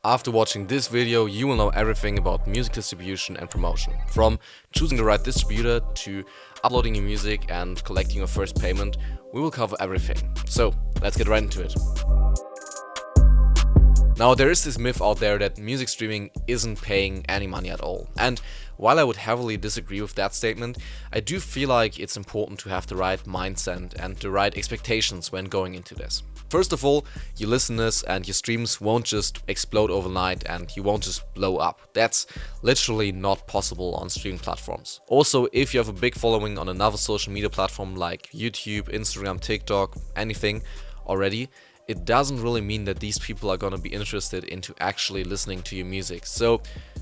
After watching this video, you will know everything about music distribution and promotion. From choosing the right distributor to uploading your music and collecting your first payment, we will cover everything. So let's get right into it. Now, there is this myth out there that music streaming isn't paying any money at all. And while I would heavily disagree with that statement, I do feel like it's important to have the right mindset and the right expectations when going into this. First of all, your listeners and your streams won't just explode overnight and you won't just blow up. That's literally not possible on streaming platforms. Also, if you have a big following on another social media platform like YouTube, Instagram, TikTok, anything already, it doesn't really mean that these people are gonna be interested into actually listening to your music. So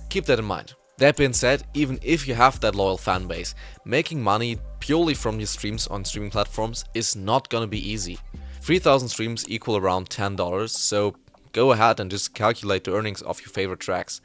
keep that in mind. That being said, even if you have that loyal fan base, making money purely from your streams on streaming platforms is not gonna be easy. 3,000 streams equal around $10, so go ahead and just calculate the earnings of your favorite tracks.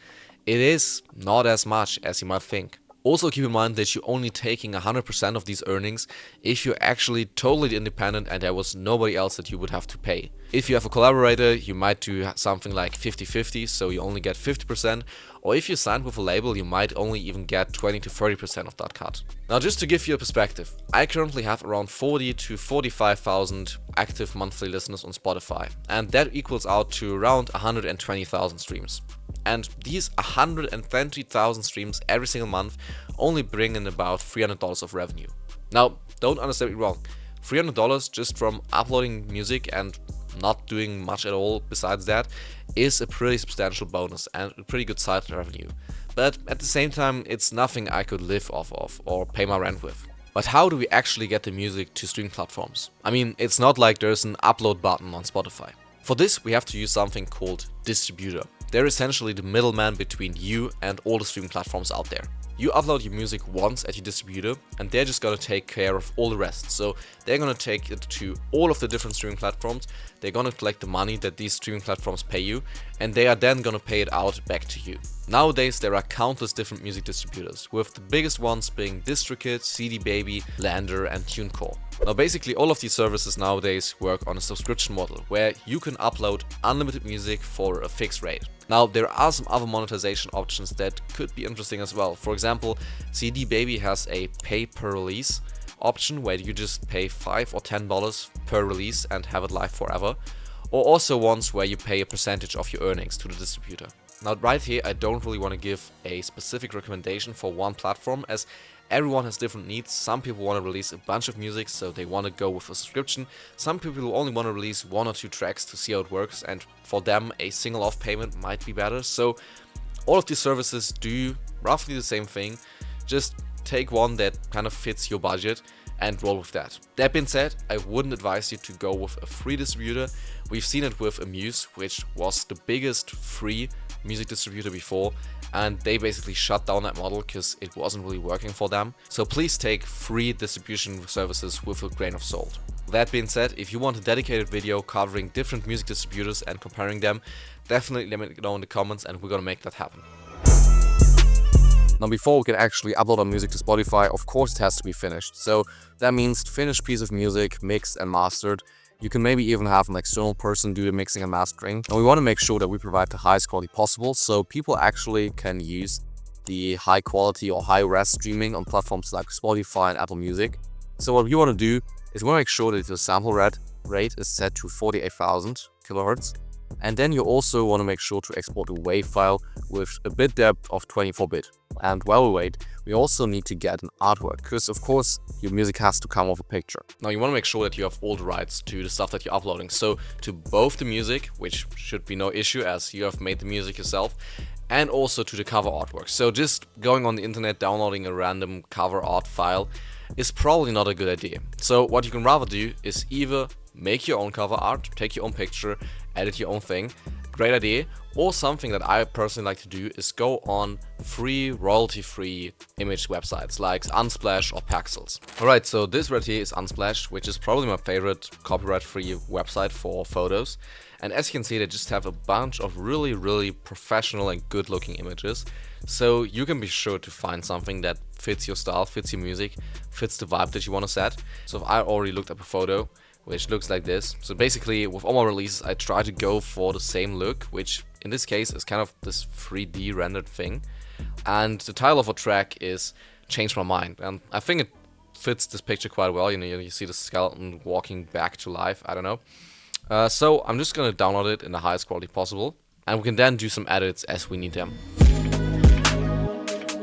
It is not as much as you might think. Also keep in mind that you're only taking 100% of these earnings if you're actually totally independent and there was nobody else that you would have to pay. If you have a collaborator, you might do something like 50-50, so you only get 50%, or if you signed with a label, you might only even get 20 to 30% of that cut. Now, just to give you a perspective, I currently have around 40 to 45,000 active monthly listeners on Spotify, and that equals out to around 120,000 streams. And these 120,000 streams every single month only bring in about $300 of revenue. Now, don't understand me wrong, $300 just from uploading music and not doing much at all besides that is a pretty substantial bonus and a pretty good side revenue. But at the same time, it's nothing I could live off of or pay my rent with. But how do we actually get the music to streaming platforms? I mean, it's not like there's an upload button on Spotify. For this, we have to use something called Distributor. They're essentially the middleman between you and all the streaming platforms out there. You upload your music once at your distributor and they're just gonna take care of all the rest. So they're gonna take it to all of the different streaming platforms, they're gonna collect the money that these streaming platforms pay you, and they are then gonna pay it out back to you. Nowadays there are countless different music distributors, with the biggest ones being DistroKid, CD Baby, Lander and TuneCore. Now basically all of these services nowadays work on a subscription model, where you can upload unlimited music for a fixed rate. Now there are some other monetization options that could be interesting as well. For example, CD Baby has a pay per release option where you just pay $5 or $10 per release and have it live forever, or also ones where you pay a percentage of your earnings to the distributor. Now right here I don't really want to give a specific recommendation for one platform, as everyone has different needs. Some people want to release a bunch of music, so they want to go with a subscription. Some people only want to release 1 or 2 tracks to see how it works, and for them a single off payment might be better. So all of these services do roughly the same thing, just take one that kind of fits your budget and roll with that. That being said, I wouldn't advise you to go with a free distributor. We've seen it with Amuse, which was the biggest free music distributor before, and they basically shut down that model because it wasn't really working for them. So please take free distribution services with a grain of salt. That being said, if you want a dedicated video covering different music distributors and comparing them, definitely let me know in the comments and we're gonna make that happen. Now before we can actually upload our music to Spotify, of course it has to be finished. So that means finished piece of music, mixed and mastered. You can maybe even have an external person do the mixing and mastering. And we want to make sure that we provide the highest quality possible, so people actually can use the high quality or high res streaming on platforms like Spotify and Apple Music. So what we want to do is we want to make sure that the sample rate is set to 48,000 kilohertz. And then you also want to make sure to export a WAV file with a bit depth of 24-bit. And while we wait, we also need to get an artwork, because of course your music has to come with a picture. Now you want to make sure that you have all the rights to the stuff that you're uploading. So to both the music, which should be no issue as you have made the music yourself, and also to the cover artwork. So just going on the internet downloading a random cover art file is probably not a good idea. So what you can rather do is either make your own cover art, take your own picture, edit your own thing, great idea. Or something that I personally like to do is go on free, royalty-free image websites like Unsplash or Pexels. Alright, so this right here is Unsplash, which is probably my favorite copyright-free website for photos. And as you can see, they just have a bunch of really professional and good-looking images. So you can be sure to find something that fits your style, fits your music, fits the vibe that you want to set. So if I already looked up a photo which looks like this. So basically, with all my releases, I try to go for the same look, which in this case is kind of this 3D rendered thing. And the title of a track is Change My Mind. And I think it fits this picture quite well. You see the skeleton walking back to life. I don't know. So I'm just gonna download it in the highest quality possible, and we can then do some edits as we need them.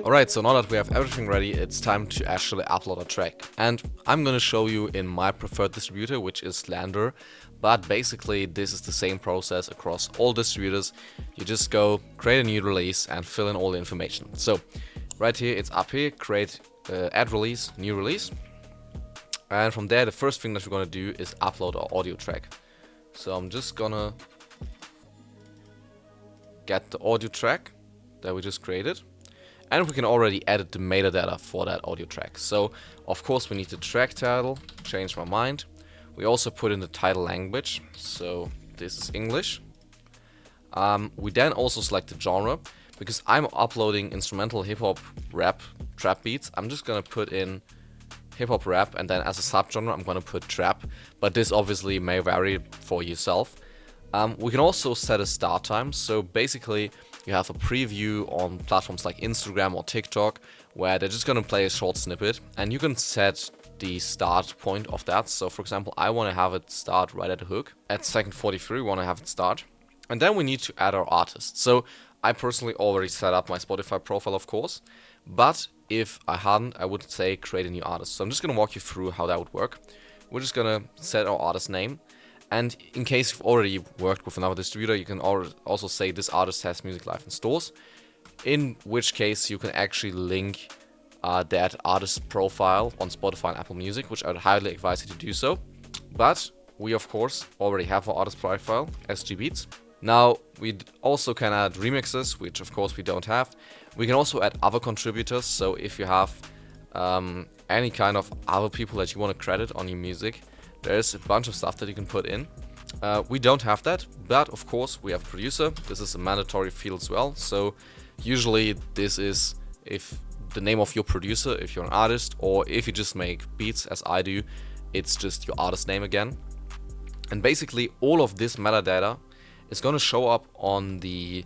Alright, so now that we have everything ready, it's time to actually upload a track. And I'm gonna show you in my preferred distributor, which is Lander. But basically, this is the same process across all distributors. You just go, create a new release, and fill in all the information. So, right here, it's up here, create, add release, new release. And from there, the first thing that we're gonna do is upload our audio track. So I'm just gonna get the audio track that we just created. And we can already edit the metadata for that audio track. So, of course, we need the track title, Change My Mind. We also put in the title language, so this is English. We then also select the genre, because I'm uploading instrumental hip-hop, rap, trap beats. I'm just gonna put in hip-hop rap, and then as a subgenre, I'm gonna put trap. But this obviously may vary for yourself. We can also set a start time, so basically, you have a preview on platforms like Instagram or TikTok, where they're just gonna play a short snippet, and you can set the start point of that. So for example, I want to have it start right at the hook. At second 43, we want to have it start. And then we need to add our artist. So I personally already set up my Spotify profile, of course. But if I hadn't, I would say create a new artist. So I'm just going to walk you through how that would work. We're just going to set our artist name. And in case you've already worked with another distributor, you can also say this artist has music live in stores. In which case you can actually link that artist profile on Spotify and Apple Music, which I'd highly advise you to do so. But we of course already have our artist profile, SG Beats. Now we also can add remixes, which of course we don't have. We can also add other contributors, so if you have any kind of other people that you want to credit on your music, there's a bunch of stuff that you can put in. We don't have that, but of course we have producer. This is a mandatory field as well, so usually this is if the name of your producer, if you're an artist, or if you just make beats as I do, it's just your artist name again. And basically all of this metadata is going to show up on the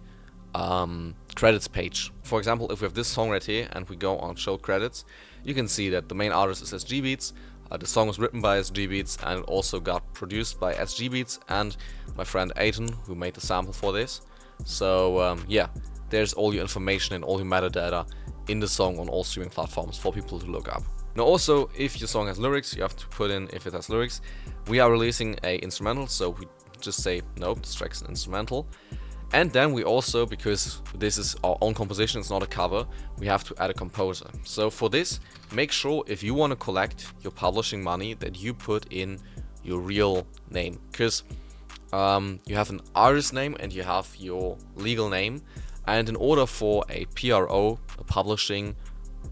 credits page. For example, if we have this song right here and we go on show credits, you can see that the main artist is SG Beats, the song was written by SG Beats, and it also got produced by SG Beats and my friend Aiton, who made the sample for this. So yeah, there's all your information and all your metadata in the song on all streaming platforms for people to look up. Now also, if your song has lyrics, you have to put in if it has lyrics. We are releasing a instrumental, so we just say nope, this track's an instrumental. And then we also, because this is our own composition, it's not a cover, we have to add a composer. So for this, make sure if you want to collect your publishing money that you put in your real name, because you have an artist name and you have your legal name. And in order for a PRO, a publishing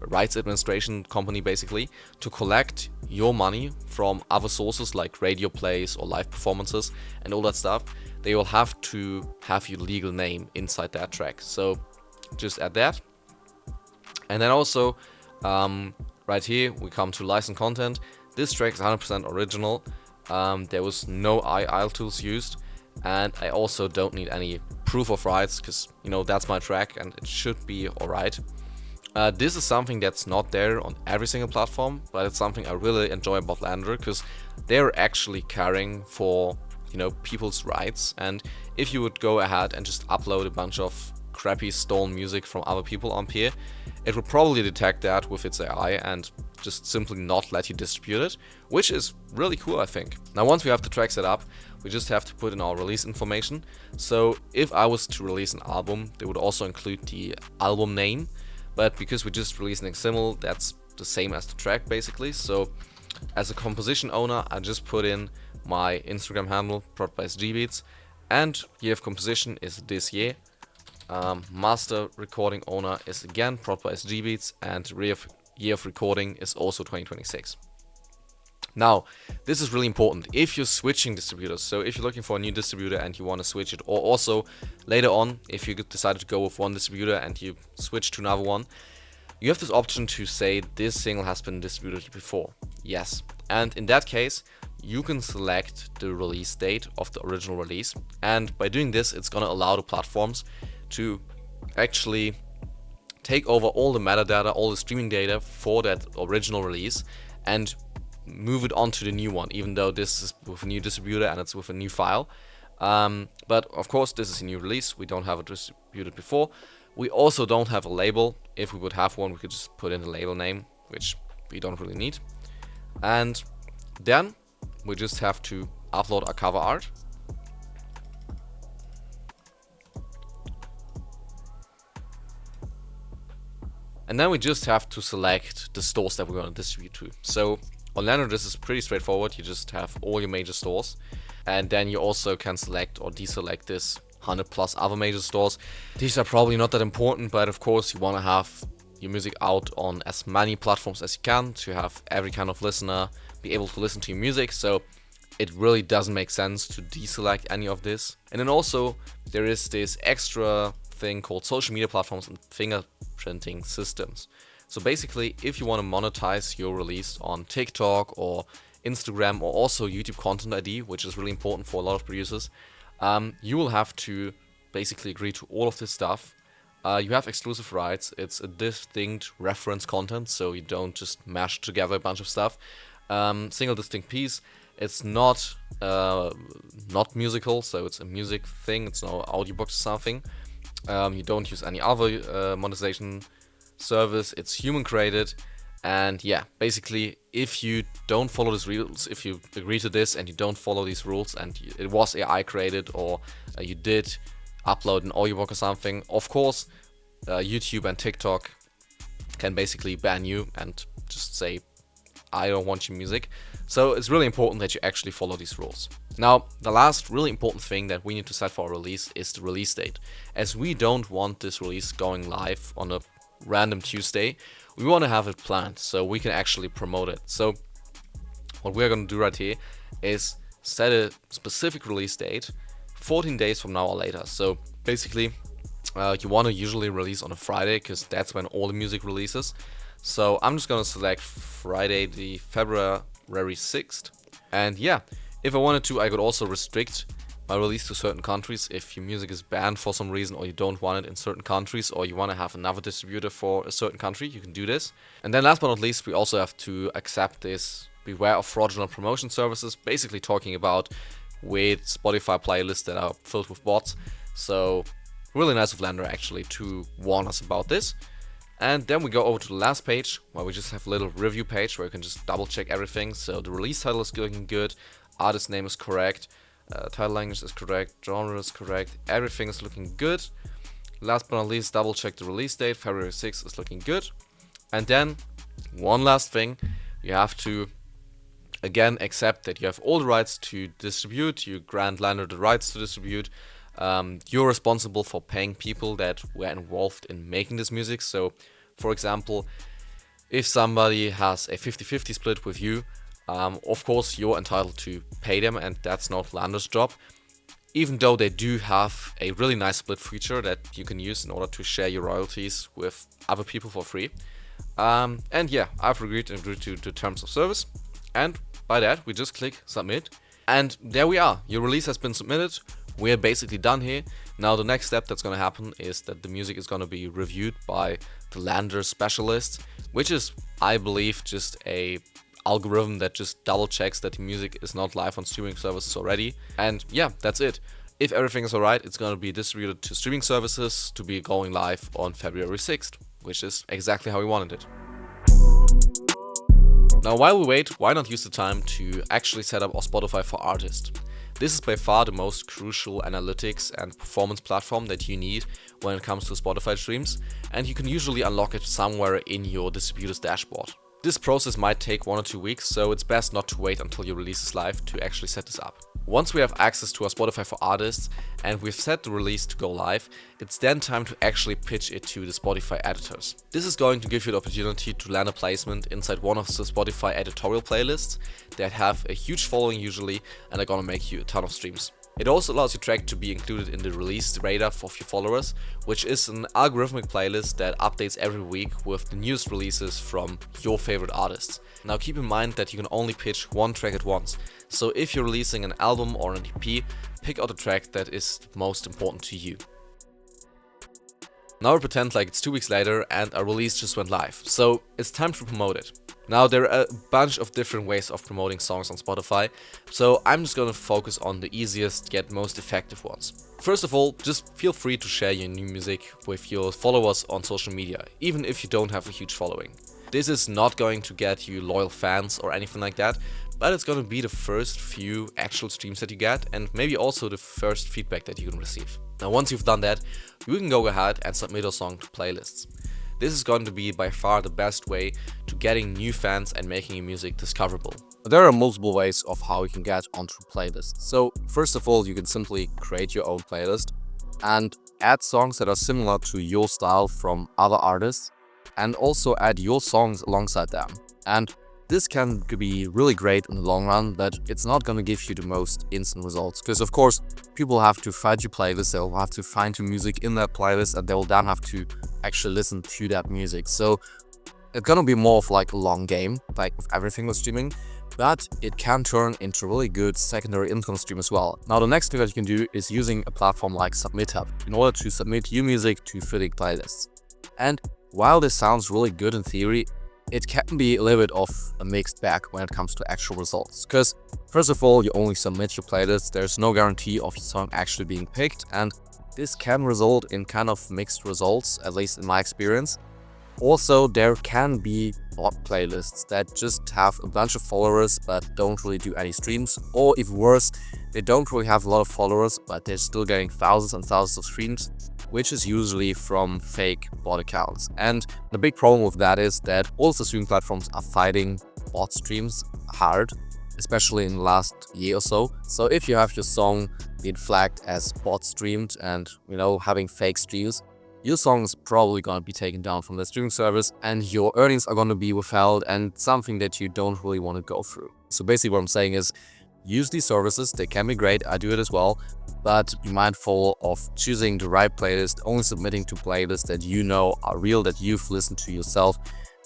rights administration company basically, to collect your money from other sources like radio plays or live performances and all that stuff, they will have to have your legal name inside that track. So just add that. And then also, right here, we come to license content. This track is 100% original. There was no IL tools used. And I also don't need any proof of rights, because that's my track and it should be alright. This is something that's not there on every single platform, but it's something I really enjoy about Lander, because they're actually caring for people's rights. And if you would go ahead and just upload a bunch of crappy stolen music from other people on here, it would probably detect that with its AI and just simply not let you distribute it, which is really cool, I think. Now once we have the track set up, we just have to put in our release information. So if I was to release an album, they would also include the album name, but because we just released an XML, that's the same as the track basically. So as a composition owner, I just put in my Instagram handle, brought by SG Beats, and year of composition is this year. Master recording owner is again brought by SG Beats, and year of recording is also 2026. Now, this is really important if you're switching distributors. So if you're looking for a new distributor and you want to switch it, or also later on, if you decided to go with one distributor and you switch to another one, you have this option to say this single has been distributed before. Yes. And in that case, you can select the release date of the original release, and by doing this, it's going to allow the platforms to actually take over all the metadata, all the streaming data for that original release, and move it onto the new one, even though this is with a new distributor and it's with a new file. But of course, this is a new release. We don't have it distributed before. We also don't have a label. If we would have one, we could just put in the label name, which we don't really need. And then we just have to upload our cover art. And then we just have to select the stores that we're going to distribute to. So on Lander, this is pretty straightforward. You just have all your major stores. And then you also can select or deselect this 100 plus other major stores. These are probably not that important, but of course you want to have your music out on as many platforms as you can to have every kind of listener be able to listen to your music. So it really doesn't make sense to deselect any of this. And then also there is this extra thing called social media platforms and fingerprinting systems. So basically, if you want to monetize your release on TikTok or Instagram or also YouTube Content ID, which is really important for a lot of producers, you will have to basically agree to all of this stuff. You have exclusive rights. It's a distinct reference content, so you don't just mash together a bunch of stuff. Single distinct piece. It's not musical, so it's a music thing. It's no audiobook or something. You don't use any other monetization service. It's human created. And yeah, basically, if you don't follow these rules, if you agree to this and you don't follow these rules and it was AI created or you did upload an audiobook or something, of course, YouTube and TikTok can basically ban you and just say, I don't want your music. So it's really important that you actually follow these rules. Now, the last really important thing that we need to set for our release is the release date. As we don't want this release going live on a random Tuesday, we want to have it planned so we can actually promote it. So what we're going to do right here is set a specific release date 14 days from now or later. So basically, you want to usually release on a Friday because that's when all the music releases. So I'm just going to select Friday, the February 6th. And yeah, if I wanted to, I could also restrict my release to certain countries. If your music is banned for some reason or you don't want it in certain countries or you want to have another distributor for a certain country, you can do this. And then last but not least, we also have to accept this beware of fraudulent promotion services, basically talking about weird Spotify playlists that are filled with bots. So really nice of Lander actually to warn us about this. And then we go over to the last page where we just have a little review page where you can just double check everything. So the release title is looking good, artist name is correct, title language is correct, genre is correct, everything is looking good. Last but not least, double check the release date, February 6th is looking good. And then one last thing, you have to again accept that you have all the rights to distribute, you grant Lander the rights to distribute. You're responsible for paying people that were involved in making this music. So for example, if somebody has a 50-50 split with you, of course you're entitled to pay them, and that's not Lander's job, even though they do have a really nice split feature that you can use in order to share your royalties with other people for free. And yeah, I've agreed to the terms of service, and by that we just click submit, and there we are. Your release has been submitted. We're basically done here. Now the next step that's going to happen is that the music is going to be reviewed by the Lander specialist, which is, I believe, just a algorithm that just double checks that the music is not live on streaming services already. And yeah, that's it. If everything is alright, it's going to be distributed to streaming services to be going live on February 6th, which is exactly how we wanted it. Now while we wait, why not use the time to actually set up our Spotify for Artists? This is by far the most crucial analytics and performance platform that you need when it comes to Spotify streams, and you can usually unlock it somewhere in your distributor's dashboard. This process might take 1 or 2 weeks, so it's best not to wait until your release is live to actually set this up. Once we have access to our Spotify for Artists and we've set the release to go live, it's then time to actually pitch it to the Spotify editors. This is going to give you the opportunity to land a placement inside one of the Spotify editorial playlists that have a huge following usually and are gonna make you a ton of streams. It also allows your track to be included in the release radar of your followers, which is an algorithmic playlist that updates every week with the newest releases from your favorite artists. Now keep in mind that you can only pitch one track at once, so if you're releasing an album or an EP, pick out a track that is most important to you. Now pretend like it's 2 weeks later and a release just went live, so it's time to promote it. Now there are a bunch of different ways of promoting songs on Spotify, so I'm just gonna focus on the easiest yet most effective ones. First of all, just feel free to share your new music with your followers on social media, even if you don't have a huge following. This is not going to get you loyal fans or anything like that, but it's going to be the first few actual streams that you get and maybe also the first feedback that you can receive. Now once you've done that, you can go ahead and submit a song to playlists. This is going to be by far the best way to getting new fans and making your music discoverable. There are multiple ways of how you can get onto playlists. So first of all, you can simply create your own playlist and add songs that are similar to your style from other artists, and also add your songs alongside them. And this can be really great in the long run, but it's not going to give you the most instant results. Because of course, people have to find your playlist, they'll have to find your music in that playlist, and they will then have to actually listen to that music. So it's going to be more of like a long game, like with everything with streaming, but it can turn into a really good secondary income stream as well. Now the next thing that you can do is using a platform like SubmitHub in order to submit your music to fitting playlists. And while this sounds really good in theory, it can be a little bit of a mixed bag when it comes to actual results. Because first of all, you only submit your playlist, there's no guarantee of your song actually being picked, and this can result in kind of mixed results, at least in my experience. Also, there can be bot playlists that just have a bunch of followers but don't really do any streams, or even worse, they don't really have a lot of followers but they're still getting thousands and thousands of streams, which is usually from fake bot accounts. And the big problem with that is that all the streaming platforms are fighting bot streams hard, especially in the last year or so. So if you have your song being flagged as bot streamed and, having fake streams, your song is probably going to be taken down from the streaming service and your earnings are going to be withheld, and something that you don't really want to go through. So basically what I'm saying is, use these services, they can be great, I do it as well, but be mindful of choosing the right playlist, only submitting to playlists that you know are real, that you've listened to yourself,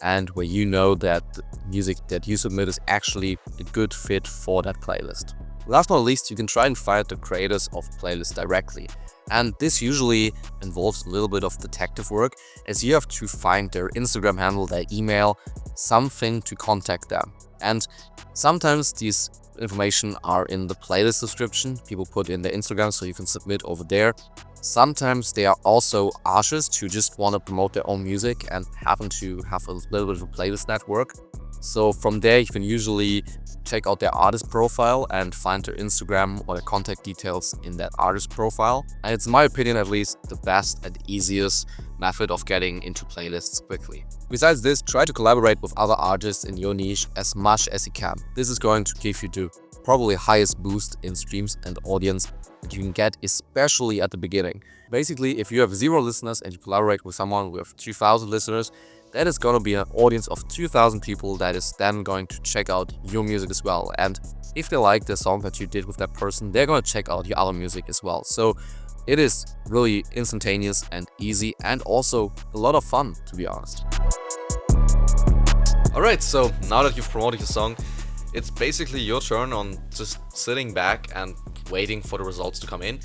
and where you know that the music that you submit is actually a good fit for that playlist. Last but not least, you can try and find the creators of playlists directly. And this usually involves a little bit of detective work, as you have to find their Instagram handle, their email, something to contact them. And sometimes these information are in the playlist description, people put in their Instagram so you can submit over there. Sometimes they are also artists who just want to promote their own music and happen to have a little bit of a playlist network. So from there you can usually check out their artist profile and find their Instagram or their contact details in that artist profile. And it's, in my opinion at least, the best and easiest method of getting into playlists quickly. Besides this, try to collaborate with other artists in your niche as much as you can. This is going to give you the probably highest boost in streams and audience that you can get, especially at the beginning. Basically, if you have 0 listeners and you collaborate with someone with 2,000 listeners, that is going to be an audience of 2,000 people that is then going to check out your music as well. And if they like the song that you did with that person, they're going to check out your other music as well. So it is really instantaneous and easy, and also a lot of fun, to be honest. Alright, so now that you've promoted your song, it's basically your turn on just sitting back and waiting for the results to come in,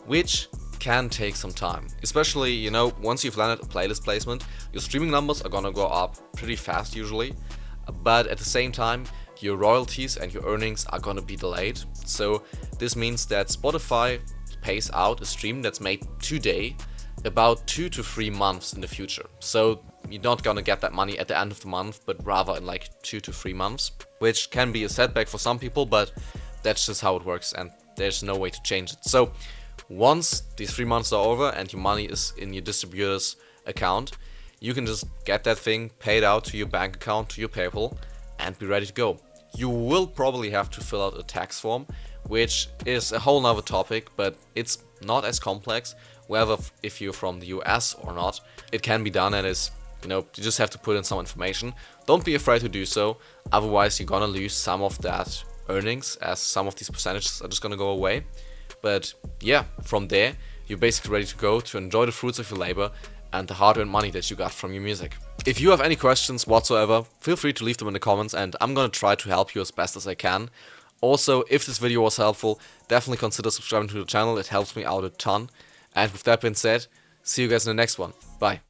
which can take some time. Especially, once you've landed a playlist placement, your streaming numbers are gonna go up pretty fast usually, but at the same time, your royalties and your earnings are gonna be delayed. So this means that Spotify pays out a stream that's made today about 2 to 3 months in the future. So you're not gonna get that money at the end of the month, but rather in like 2 to 3 months, which can be a setback for some people, but that's just how it works and there's no way to change it. So once these 3 months are over and your money is in your distributor's account, you can just get that thing paid out to your bank account, to your PayPal, and be ready to go. You will probably have to fill out a tax form, which is a whole nother topic, but it's not as complex. Whether if you're from the US or not, it can be done, and is, you just have to put in some information. Don't be afraid to do so, otherwise you're gonna lose some of that earnings, as some of these percentages are just gonna go away. But yeah, from there, you're basically ready to go to enjoy the fruits of your labor and the hard-earned money that you got from your music. If you have any questions whatsoever, feel free to leave them in the comments and I'm gonna try to help you as best as I can. Also, if this video was helpful, definitely consider subscribing to the channel, it helps me out a ton. And with that being said, see you guys in the next one. Bye.